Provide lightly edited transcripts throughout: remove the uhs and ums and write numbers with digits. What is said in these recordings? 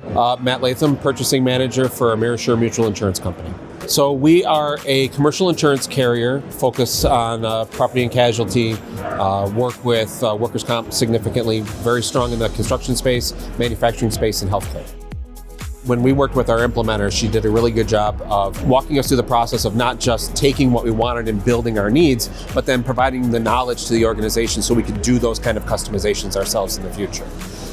Matt Latham, Purchasing Manager for Amerisure Mutual Insurance Company. So we are a commercial insurance carrier, focus on property and casualty, work with workers' comp significantly, very strong in the construction space, manufacturing space, and healthcare. When we worked with our implementer, she did a really good job of walking us through the process of not just taking what we wanted and building our needs, but then providing the knowledge to the organization so we could do those kind of customizations ourselves in the future.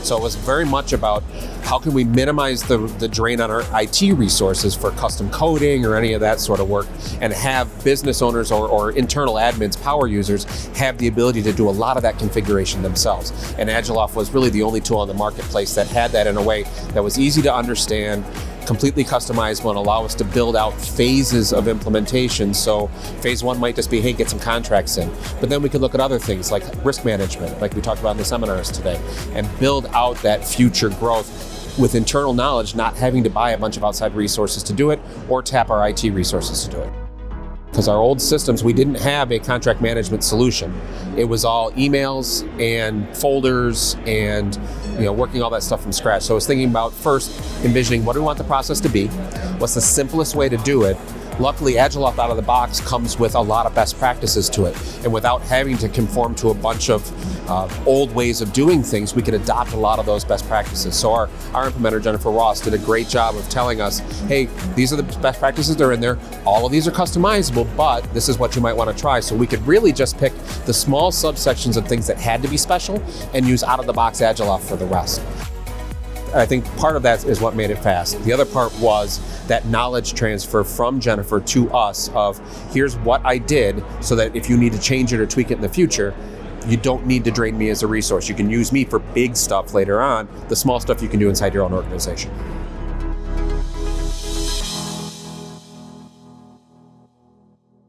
So it was very much about how can we minimize the drain on our IT resources for custom coding or any of that sort of work, and have business owners or internal admins, power users, have the ability to do a lot of that configuration themselves. And Agiloft was really the only tool on the marketplace that had that in a way that was easy to understand, completely customizable, and allow us to build out phases of implementation. So phase one might just be, hey, get some contracts in. But then we could look at other things like risk management, like we talked about in the seminars today, and build out that future growth with internal knowledge, not having to buy a bunch of outside resources to do it or tap our IT resources to do it. Because our old systems, we didn't have a contract management solution. It was all emails and folders and working all that stuff from scratch. So I was thinking about first envisioning what do we want the process to be? What's the simplest way to do it? Luckily, Agiloft out of the box comes with a lot of best practices to it. And without having to conform to a bunch of old ways of doing things, we could adopt a lot of those best practices. So our implementer, Jennifer Ross, did a great job of telling us, hey, these are the best practices that are in there. All of these are customizable, but this is what you might want to try. So we could really just pick the small subsections of things that had to be special and use out-of-the-box Agiloft for the rest. I think part of that is what made it fast. The other part was that knowledge transfer from Jennifer to us of here's what I did so that if you need to change it or tweak it in the future, you don't need to drain me as a resource. You can use me for big stuff later on. The small stuff you can do inside your own organization.